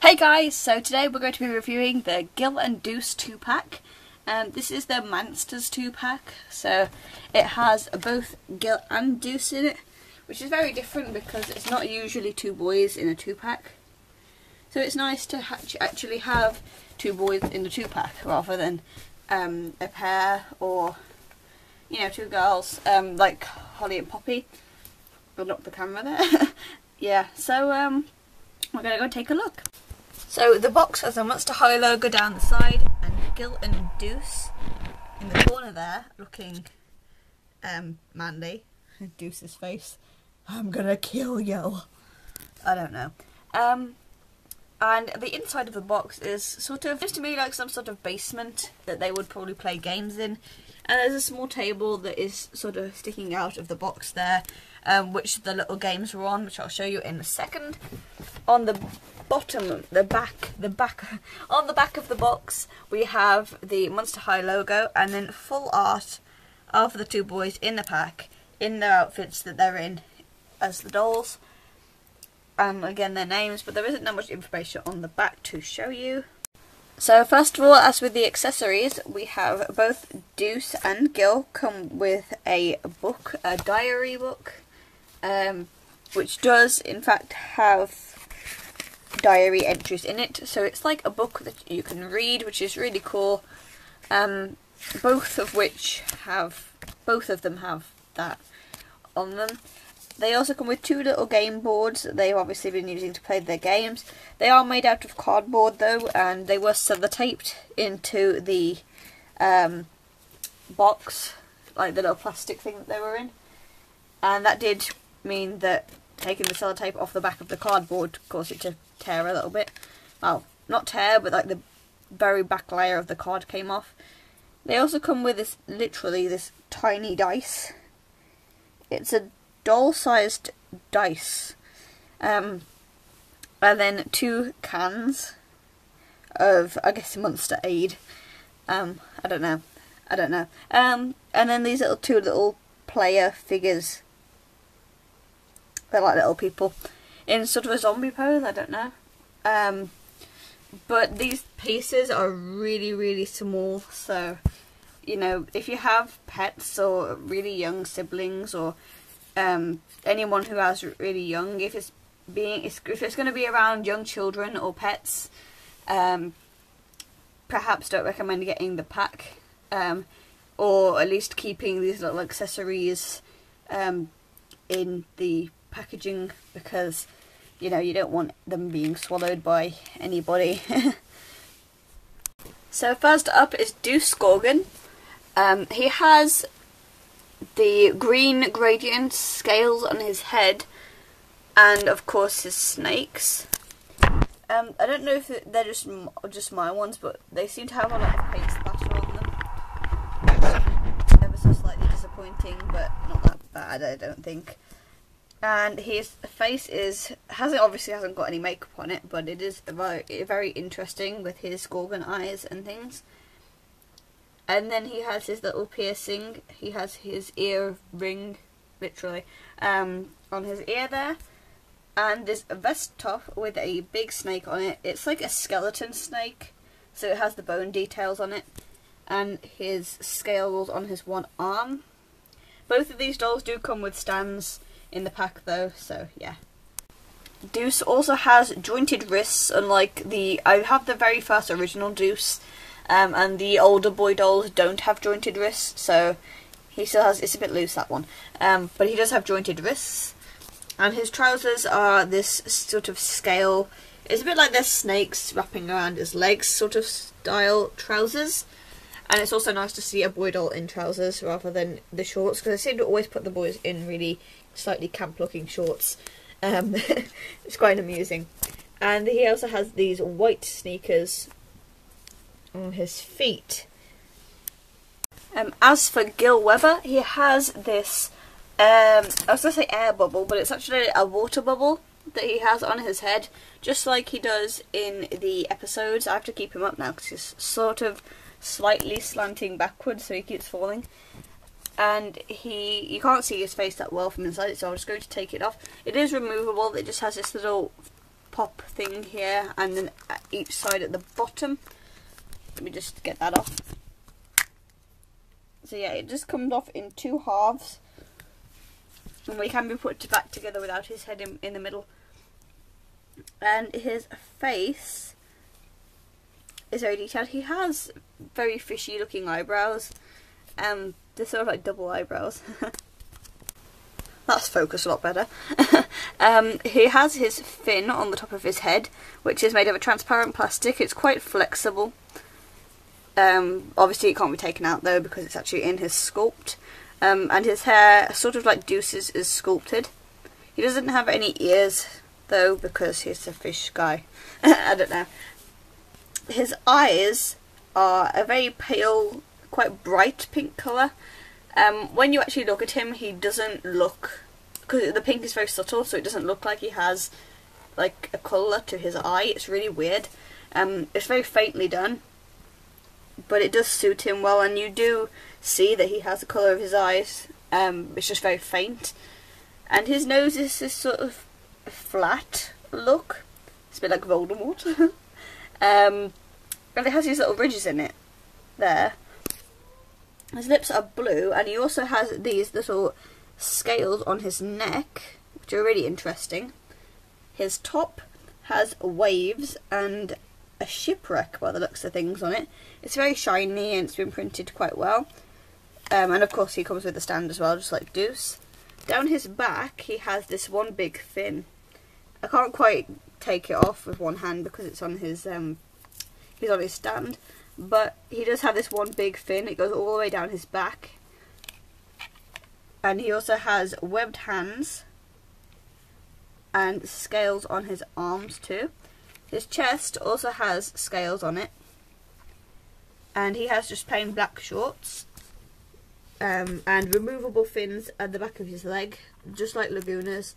Hey guys, so today we're going to be reviewing the Gil and Deuce 2-pack. This is the Mansters 2-pack, so it has both Gil and Deuce in it, which is very different because it's not usually two boys in a 2-pack. So it's nice to actually have two boys in the 2-pack rather than a pair or, you know, two girls like Holly and Poppy. I'll knock the camera there. Yeah, so we're going to go take a look. So the box has a Monster High logo down the side and Gil and Deuce in the corner there looking manly. Deuce's face. I'm gonna kill you. I don't know. And the inside of the box is sort of, seems to me like some sort of basement that they would probably play games in. And there's a small table that is sort of sticking out of the box there, which the little games were on, which I'll show you in a second. On the bottom, on the back of the box, we have the Monster High logo and then full art of the two boys in the pack, in their outfits that they're in as the dolls. And again, their names, but there isn't that much information on the back to show you. So first of all, as with the accessories, we have both Deuce and Gil come with a book, a diary book, which does in fact have diary entries in it. So it's like a book that you can read, which is really cool. Both of them have that on them. They also come with two little game boards that they've obviously been using to play their games. They are made out of cardboard though, and they were sellotaped into the box, like the little plastic thing that they were in. And that did mean that taking the sellotape off the back of the cardboard caused it to tear a little bit. Well, not tear, but like the very back layer of the card came off. They also come with this, literally this tiny dice. It's a doll-sized dice, and then two cans of, I guess, Monster Aid. I don't know. And then these two little player figures. They're like little people in sort of a zombie pose. I don't know. But these pieces are really, really small. So, you know, if you have pets or really young siblings or anyone who has really young, if it's going to be around young children or pets, perhaps don't recommend getting the pack, or at least keeping these little accessories in the packaging, because you know you don't want them being swallowed by anybody. So first up is Deuce Gorgon. He has the green gradient scales on his head, and of course his snakes. I don't know if they're just my ones, but they seem to have a lot of paint splatter on them. Ever so slightly disappointing, but not that bad, I don't think. And his face obviously hasn't got any makeup on it, but it is very interesting with his gorgon eyes and things. And then he has his little piercing. He has his ear ring, literally, on his ear there. And there's a vest top with a big snake on it. It's like a skeleton snake, so it has the bone details on it. And his scales on his one arm. Both of these dolls do come with stands in the pack though, so yeah. Deuce also has jointed wrists, unlike I have the very first original Deuce. And the older boy dolls don't have jointed wrists, so he still has, it's a bit loose, that one. But he does have jointed wrists. And his trousers are this sort of scale, it's a bit like there's snakes wrapping around his legs sort of style trousers. And it's also nice to see a boy doll in trousers rather than the shorts, because I seem to always put the boys in really slightly camp looking shorts. It's quite amusing. And he also has these white sneakers on his feet. As for Gil Weather, he has this, I was going to say air bubble, but it's actually a water bubble that he has on his head, just like he does in the episodes. I have to keep him up now because he's sort of slightly slanting backwards, so he keeps falling. And you can't see his face that well from inside it, so I'm just going to take it off. It is removable. It just has this little pop thing here, and then at each side at the bottom. Let me just get that off. So yeah, it just comes off in 2 halves, and we can be put back together without his head in the middle. And his face is very detailed. He has very fishy looking eyebrows. They're sort of like double eyebrows. That's focused a lot better. He has his fin on the top of his head, which is made of a transparent plastic. It's quite flexible. Obviously it can't be taken out though because it's actually in his sculpt. And his hair, sort of like Deuce's, is sculpted. He doesn't have any ears though because he's a fish guy. I don't know. His eyes are a very pale, quite bright pink colour. When you actually look at him, he doesn't look, because the pink is very subtle, so it doesn't look like he has like a colour to his eye. It's really weird. It's very faintly done, but it does suit him well, and you do see that he has the colour of his eyes. It's just very faint. And his nose is this sort of flat look. It's a bit like Voldemort. And it has these little ridges in it there. His lips are blue, and he also has these little scales on his neck, which are really interesting. His top has waves and a shipwreck by the looks of things on it. It's very shiny and it's been printed quite well. And of course he comes with a stand as well, just like Deuce. Down his back he has this one big fin. I can't quite take it off with one hand because it's on his he's on his stand. But he does have this one big fin. It goes all the way down his back. And he also has webbed hands and scales on his arms too. His chest also has scales on it. And he has just plain black shorts. And removable fins at the back of his leg, just like Laguna's.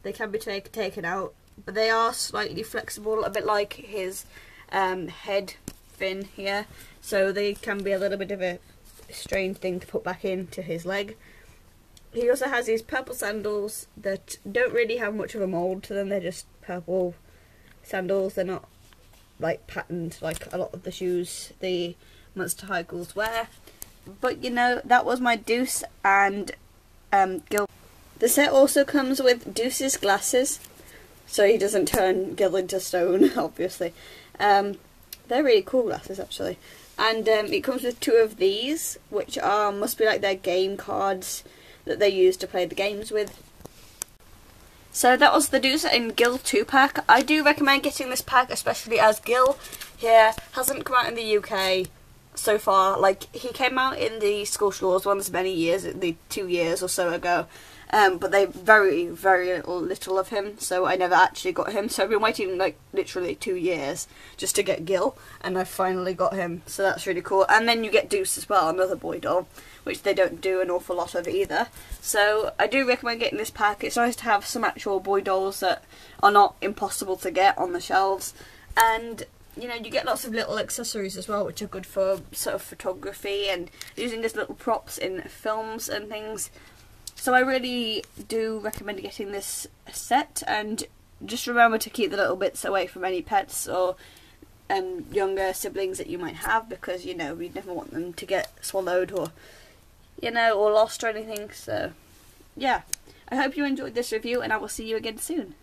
They can be taken out, but they are slightly flexible, a bit like his head fin here, so they can be a little bit of a strange thing to put back into his leg. He also has these purple sandals that don't really have much of a mould to them. They're just purple sandals. They're not like patterned like a lot of the shoes the Monster High Ghouls wear. But you know, that was my Deuce and Gil. The set also comes with Deuce's glasses, so he doesn't turn Gil into stone, obviously. They're really cool glasses actually. And it comes with 2 of these, which must be like their game cards that they use to play the games with. So that was the Deuce and Gil 2-pack. I do recommend getting this pack, especially as Gil here hasn't come out in the UK so far. Like, he came out in the School Shores ones many years, 2 years or so ago. But they very little of him, so I never actually got him. So I've been waiting like literally 2 years just to get Gil, and I finally got him, so that's really cool. And then you get Deuce as well, another boy doll, which they don't do an awful lot of either. So I do recommend getting this pack. It's nice to have some actual boy dolls that are not impossible to get on the shelves. And you know, you get lots of little accessories as well, which are good for sort of photography and using as little props in films and things. So I really do recommend getting this set, and just remember to keep the little bits away from any pets or younger siblings that you might have, because you know, we never want them to get swallowed or, you know, or lost or anything. So yeah, I hope you enjoyed this review, and I will see you again soon.